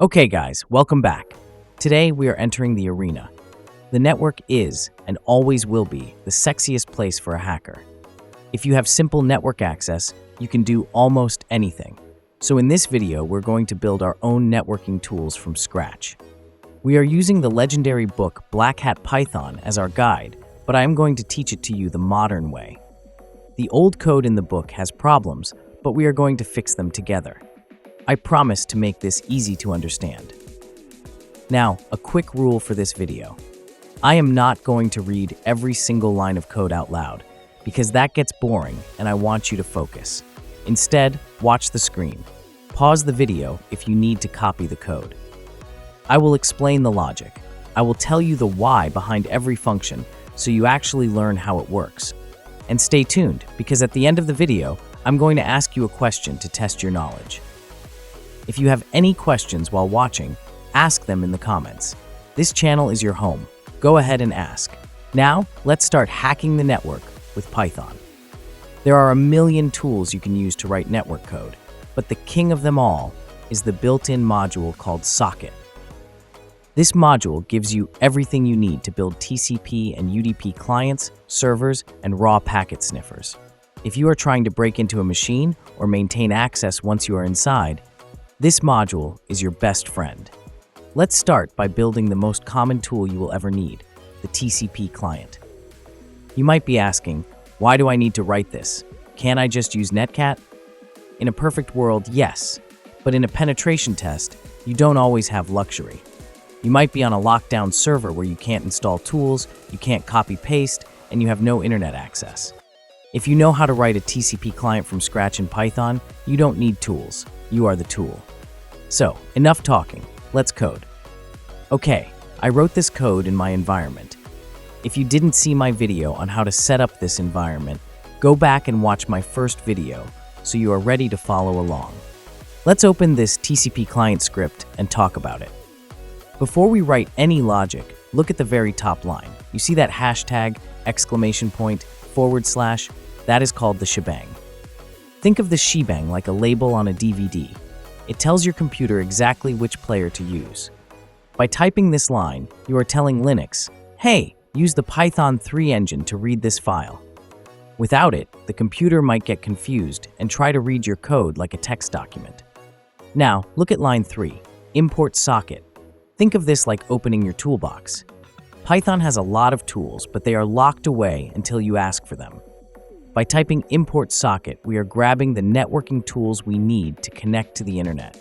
Okay guys, welcome back. Today we are entering the arena. The network is, and always will be, the sexiest place for a hacker. If you have simple network access, you can do almost anything. So in this video, we're going to build our own networking tools from scratch. We are using the legendary book Black Hat Python as our guide, but I am going to teach it to you the modern way. The old code in the book has problems, but we are going to fix them together. I promise to make this easy to understand. Now, a quick rule for this video. I am not going to read every single line of code out loud, because that gets boring and I want you to focus. Instead, watch the screen. Pause the video if you need to copy the code. I will explain the logic. I will tell you the why behind every function so you actually learn how it works. And stay tuned, because at the end of the video, I'm going to ask you a question to test your knowledge. If you have any questions while watching, ask them in the comments. This channel is your home. Go ahead and ask. Now, let's start hacking the network with Python. There are a million tools you can use to write network code, but the king of them all is the built-in module called Socket. This module gives you everything you need to build TCP and UDP clients, servers, and raw packet sniffers. If you are trying to break into a machine or maintain access once you are inside, this module is your best friend. Let's start by building the most common tool you will ever need, the TCP Client. You might be asking, why do I need to write this? Can't I just use Netcat? In a perfect world, yes, but in a penetration test, you don't always have luxury. You might be on a lockdown server where you can't install tools, you can't copy-paste, and you have no internet access. If you know how to write a TCP client from scratch in Python, you don't need tools. You are the tool. So, enough talking. Let's code. Okay, I wrote this code in my environment. If you didn't see my video on how to set up this environment, go back and watch my first video so you are ready to follow along. Let's open this TCP client script and talk about it. Before we write any logic, look at the very top line. You see that hashtag, exclamation point, /? That is called the shebang. Think of the shebang like a label on a DVD. It tells your computer exactly which player to use. By typing this line, you are telling Linux, hey, use the Python 3 engine to read this file. Without it, the computer might get confused and try to read your code like a text document. Now, look at line 3, import socket. Think of this like opening your toolbox. Python has a lot of tools, but they are locked away until you ask for them. By typing import socket, we are grabbing the networking tools we need to connect to the internet.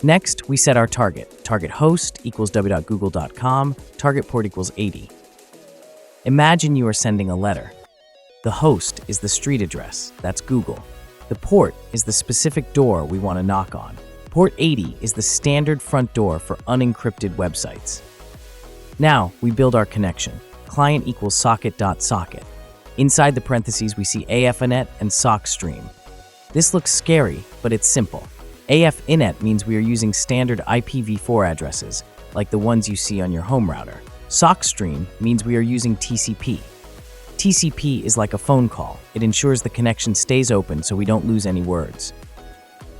Next, we set our target. Target host equals www.google.com, target port equals 80. Imagine you are sending a letter. The host is the street address, that's Google. The port is the specific door we want to knock on. Port 80 is the standard front door for unencrypted websites. Now, we build our connection. Client equals socket.socket. Inside the parentheses, we see AF-inet and sock stream. This looks scary, but it's simple. AF-inet means we are using standard IPv4 addresses, like the ones you see on your home router. Sock stream means we are using TCP. TCP is like a phone call. It ensures the connection stays open so we don't lose any words.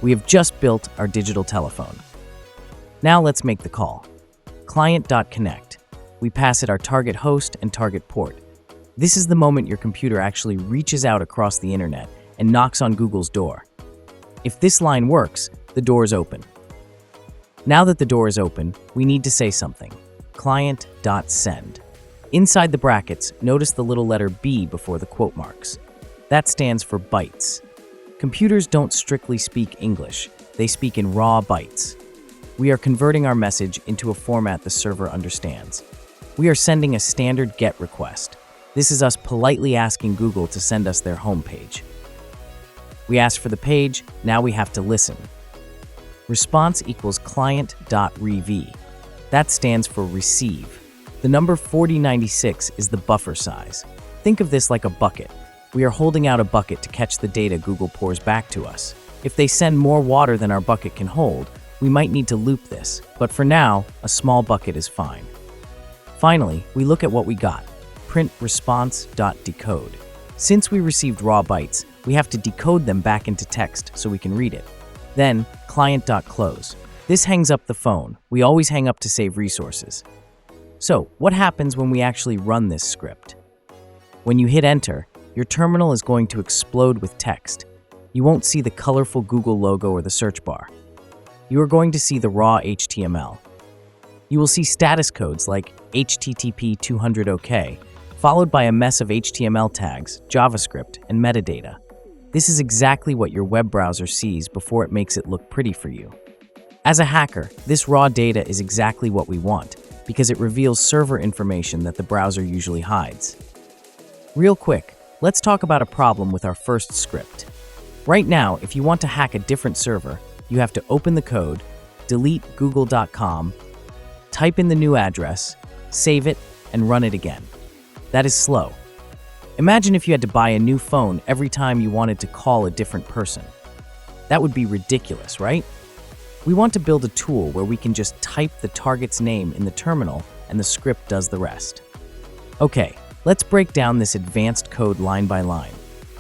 We have just built our digital telephone. Now let's make the call. Client.connect. We pass it our target host and target port. This is the moment your computer actually reaches out across the internet and knocks on Google's door. If this line works, the door is open. Now that the door is open, we need to say something. Client.send. Inside the brackets, notice the little letter B before the quote marks. That stands for bytes. Computers don't strictly speak English, they speak in raw bytes. We are converting our message into a format the server understands. We are sending a standard GET request. This is us politely asking Google to send us their homepage. We ask for the page, now we have to listen. Response equals client.rev. That stands for receive. The number 4096 is the buffer size. Think of this like a bucket. We are holding out a bucket to catch the data Google pours back to us. If they send more water than our bucket can hold, we might need to loop this, but for now, a small bucket is fine. Finally, we look at what we got. Print response.decode. Since we received raw bytes, we have to decode them back into text so we can read it. Then, client.close. This hangs up the phone. We always hang up to save resources. So, what happens when we actually run this script? When you hit enter, your terminal is going to explode with text. You won't see the colorful Google logo or the search bar. You are going to see the raw HTML. You will see status codes like HTTP 200 OK, followed by a mess of HTML tags, JavaScript, and metadata. This is exactly what your web browser sees before it makes it look pretty for you. As a hacker, this raw data is exactly what we want, because it reveals server information that the browser usually hides. Real quick, let's talk about a problem with our first script. Right now, if you want to hack a different server, you have to open the code, delete google.com, type in the new address, save it, and run it again. That is slow. Imagine if you had to buy a new phone every time you wanted to call a different person. That would be ridiculous, right? We want to build a tool where we can just type the target's name in the terminal and the script does the rest. Okay, let's break down this advanced code line by line.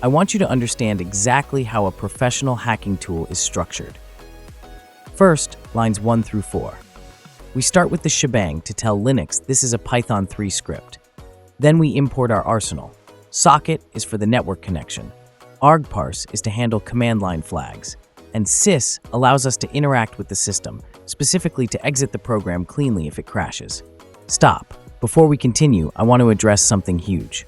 I want you to understand exactly how a professional hacking tool is structured. First, lines 1 through 4. We start with the shebang to tell Linux this is a Python 3 script. Then we import our arsenal. Socket is for the network connection. Argparse is to handle command line flags. And sys allows us to interact with the system, specifically to exit the program cleanly if it crashes. Stop. Before we continue, I want to address something huge.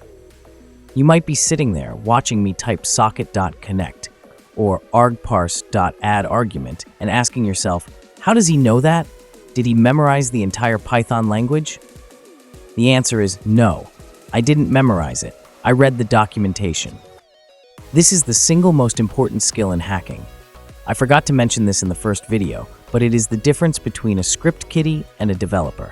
You might be sitting there watching me type socket.connect or argparse.addArgument and asking yourself, how does he know that? Did he memorize the entire Python language? The answer is no. I didn't memorize it. I read the documentation. This is the single most important skill in hacking. I forgot to mention this in the first video, but it is the difference between a script kiddie and a developer.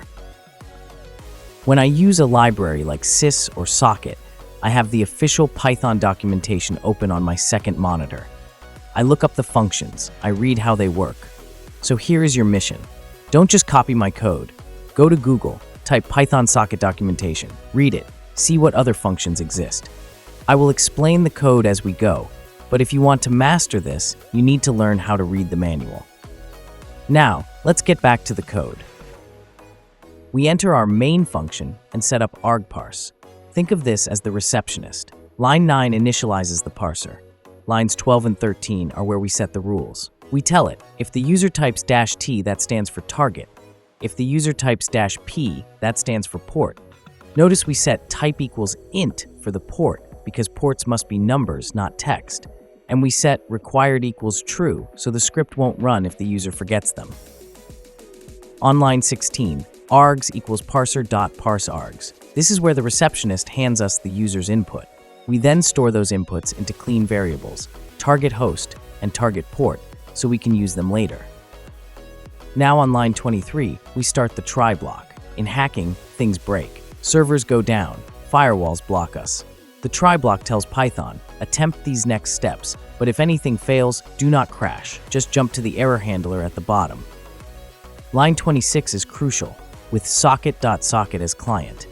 When I use a library like sys or socket, I have the official Python documentation open on my second monitor. I look up the functions, I read how they work. So here is your mission. Don't just copy my code. Go to Google, type Python socket documentation, read it, see what other functions exist. I will explain the code as we go, but if you want to master this, you need to learn how to read the manual. Now, let's get back to the code. We enter our main function and set up argparse. Think of this as the receptionist. Line 9 initializes the parser. Lines 12 and 13 are where we set the rules. We tell it, if the user types -t, that stands for target. If the user types -p, that stands for port. Notice we set type equals int for the port, because ports must be numbers, not text. And we set required equals true, so the script won't run if the user forgets them. On line 16, args equals parser.parseArgs. This is where the receptionist hands us the user's input. We then store those inputs into clean variables, target host and target port, so we can use them later. Now on line 23, we start the try block. In hacking, things break. Servers go down, firewalls block us. The try block tells Python, attempt these next steps, but if anything fails, do not crash. Just jump to the error handler at the bottom. Line 26 is crucial, with socket.socket as client.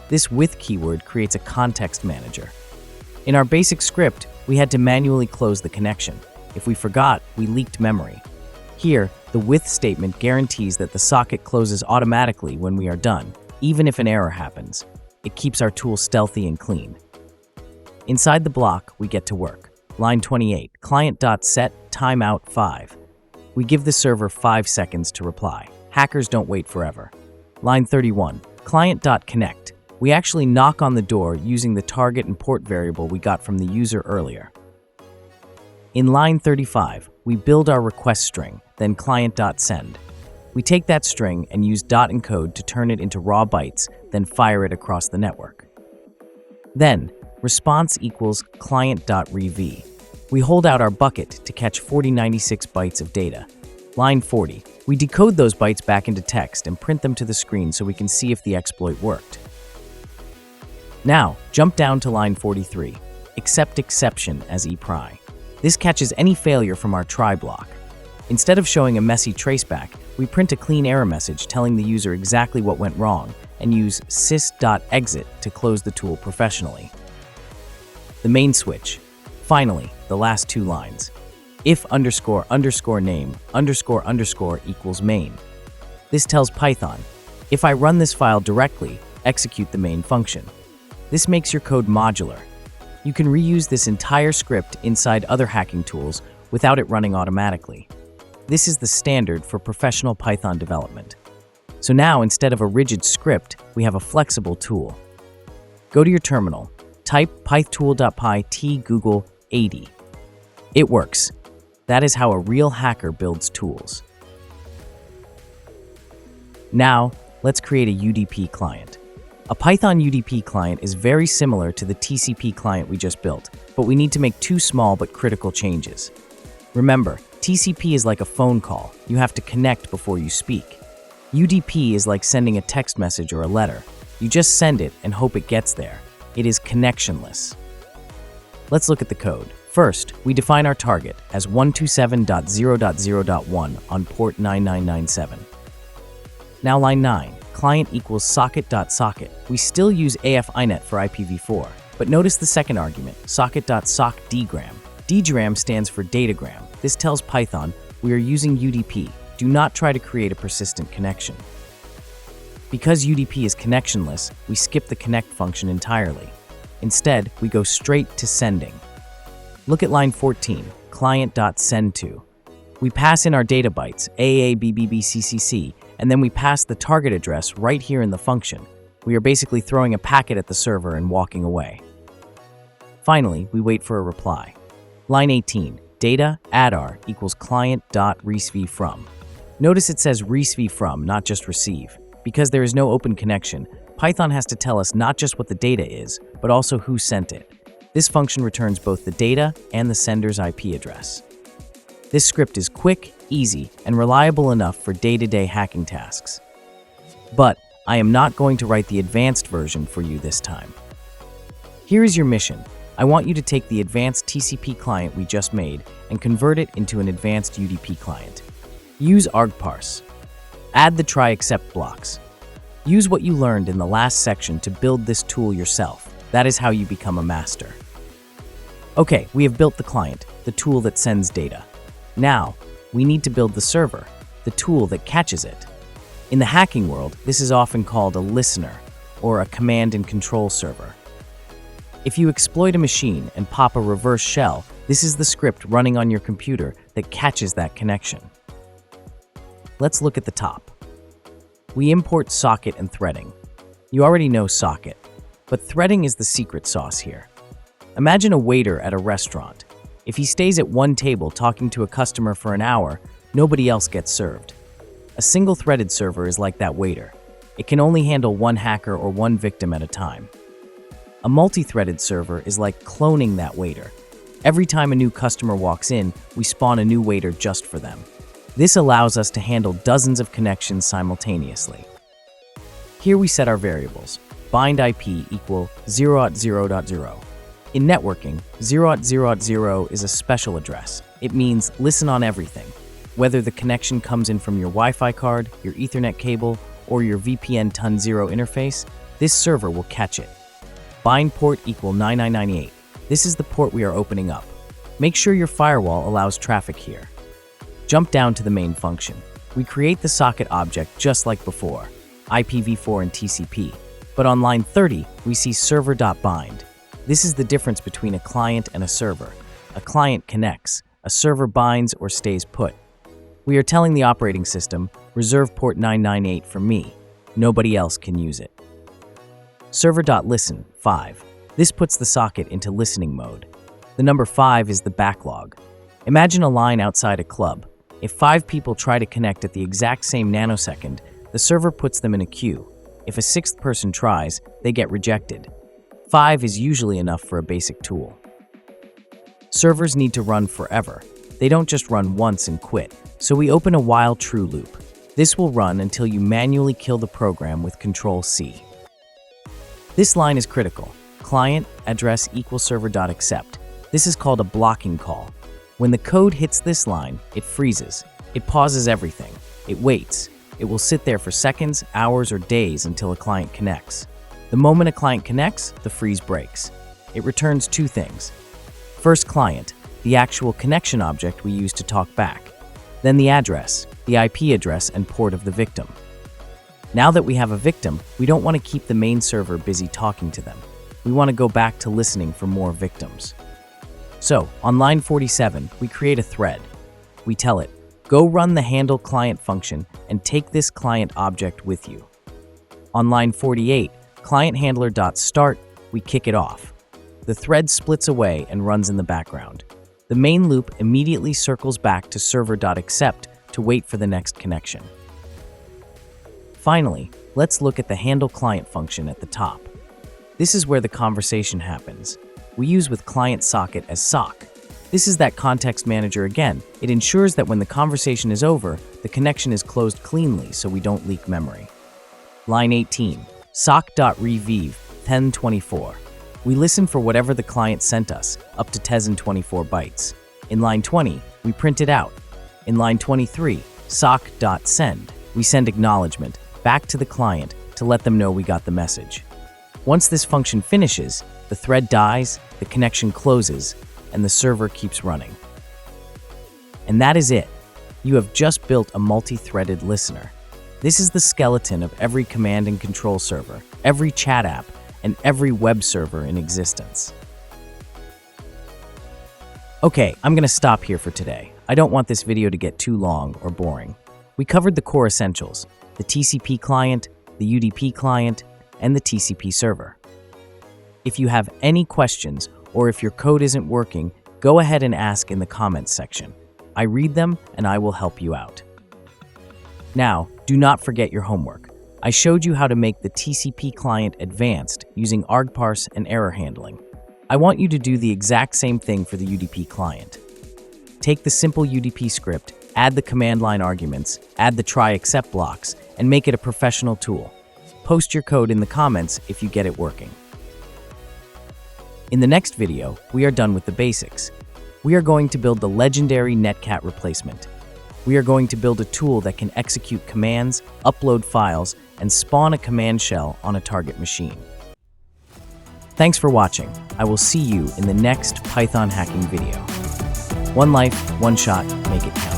This with keyword creates a context manager. In our basic script, we had to manually close the connection. If we forgot, we leaked memory. Here, the with statement guarantees that the socket closes automatically when we are done, even if an error happens. It keeps our tool stealthy and clean. Inside the block, we get to work. Line 28, client.set timeout 5. We give the server 5 seconds to reply. Hackers don't wait forever. Line 31, client.connect. We actually knock on the door using the target and port variable we got from the user earlier. In line 35, we build our request string, then client.send. We take that string and use .encode to turn it into raw bytes, then fire it across the network. Then, response equals client.rev. We hold out our bucket to catch 4096 bytes of data. Line 40. We decode those bytes back into text and print them to the screen so we can see if the exploit worked. Now, jump down to line 43. Accept exception as epry. This catches any failure from our try block. Instead of showing a messy traceback, we print a clean error message telling the user exactly what went wrong and use sys.exit to close the tool professionally. The main switch. Finally, the last 2 lines. if underscore underscore name underscore underscore equals main. This tells Python, if I run this file directly, execute the main function. This makes your code modular. You can reuse this entire script inside other hacking tools without it running automatically. This is the standard for professional Python development. So now, instead of a rigid script, we have a flexible tool. Go to your terminal, type pythtool.py tgoogle80. It works. That is how a real hacker builds tools. Now, let's create a UDP client. A Python UDP client is very similar to the TCP client we just built, but we need to make two small but critical changes. Remember, TCP is like a phone call. You have to connect before you speak. UDP is like sending a text message or a letter. You just send it and hope it gets there. It is connectionless. Let's look at the code. First, we define our target as 127.0.0.1 on port 9997. Now line 9, client equals socket.socket. We still use AF inet for IPv4, but notice the second argument, socket.sock dgram. Dgram stands for datagram. This tells Python we are using UDP. Do not try to create a persistent connection. Because UDP is connectionless, we skip the connect function entirely. Instead, we go straight to sending. Look at line 14, client.sendTo. We pass in our data bytes, AABBBCCC, and then we pass the target address right here in the function. We are basically throwing a packet at the server and walking away. Finally, we wait for a reply. Line 18, data addr equals client.receive_from. Notice it says receive from, not just receive. Because there is no open connection, Python has to tell us not just what the data is, but also who sent it. This function returns both the data and the sender's IP address. This script is quick, easy, and reliable enough for day-to-day hacking tasks. But I am not going to write the advanced version for you this time. Here is your mission. I want you to take the advanced TCP client we just made and convert it into an advanced UDP client. Use argparse. Add the try except blocks. Use what you learned in the last section to build this tool yourself. That is how you become a master. Okay, we have built the client, the tool that sends data. Now, we need to build the server, the tool that catches it. In the hacking world, this is often called a listener or a command and control server. If you exploit a machine and pop a reverse shell, this is the script running on your computer that catches that connection. Let's look at the top. We import socket and threading. You already know socket, but threading is the secret sauce here. Imagine a waiter at a restaurant. If he stays at one table talking to a customer for an hour, nobody else gets served. A single threaded server is like that waiter. It can only handle one hacker or one victim at a time. A multi-threaded server is like cloning that waiter. Every time a new customer walks in, we spawn a new waiter just for them. This allows us to handle dozens of connections simultaneously. Here we set our variables. Bind IP equal 0.0.0. In networking, 0.0.0 is a special address. It means listen on everything. Whether the connection comes in from your Wi-Fi card, your Ethernet cable, or your VPN TUN0 interface, this server will catch it. Bind port equal 9998. This is the port we are opening up. Make sure your firewall allows traffic here. Jump down to the main function. We create the socket object just like before, IPv4 and TCP. But on line 30, we see server.bind. This is the difference between a client and a server. A client connects, a server binds or stays put. We are telling the operating system, reserve port 998 for me. Nobody else can use it. Server.listen, 5. This puts the socket into listening mode. The number 5 is the backlog. Imagine a line outside a club. If 5 people try to connect at the exact same nanosecond, the server puts them in a queue. If a 6th person tries, they get rejected. 5 is usually enough for a basic tool. Servers need to run forever. They don't just run once and quit, so we open a while true loop. This will run until you manually kill the program with Ctrl+C. This line is critical. Client address equals server.accept. This is called a blocking call. When the code hits this line, it freezes. It pauses everything. It waits. It will sit there for seconds, hours, or days until a client connects. The moment a client connects, the freeze breaks. It returns two things. First, client. the actual connection object we use to talk back, then the address, the IP address and port of the victim. Now that we have a victim, we don't want to keep the main server busy talking to them. We want to go back to listening for more victims. So, on line 47, we create a thread. We tell it, go run the handle client function and take this client object with you. On line 48, clienthandler.start, we kick it off. The thread splits away and runs in the background. The main loop immediately circles back to server.accept to wait for the next connection. Finally, let's look at the handle client function at the top. This is where the conversation happens. We use with client socket as sock. This is that context manager again. It ensures that when the conversation is over, the connection is closed cleanly so we don't leak memory. Line 18, sock.revive 1024. We listen for whatever the client sent us, up to 1024 bytes. In line 20, we print it out. In line 23, sock.send, we send acknowledgement back to the client to let them know we got the message. Once this function finishes, the thread dies, the connection closes, and the server keeps running. And that is it. You have just built a multi-threaded listener. This is the skeleton of every command and control server, every chat app, and every web server in existence. Okay, I'm going to stop here for today. I don't want this video to get too long or boring. We covered the core essentials, the TCP client, the UDP client, and the TCP server. If you have any questions or if your code isn't working, go ahead and ask in the comments section. I read them and I will help you out. Now, do not forget your homework. I showed you how to make the TCP client advanced using argparse and error handling. I want you to do the exact same thing for the UDP client. Take the simple UDP script, add the command line arguments, add the try except blocks, and make it a professional tool. Post your code in the comments if you get it working. In the next video, we are done with the basics. We are going to build the legendary Netcat Replacement. We are going to build a tool that can execute commands, upload files, and spawn a command shell on a target machine. Thanks for watching. I will see you in the next Python hacking video. One life, one shot, make it count.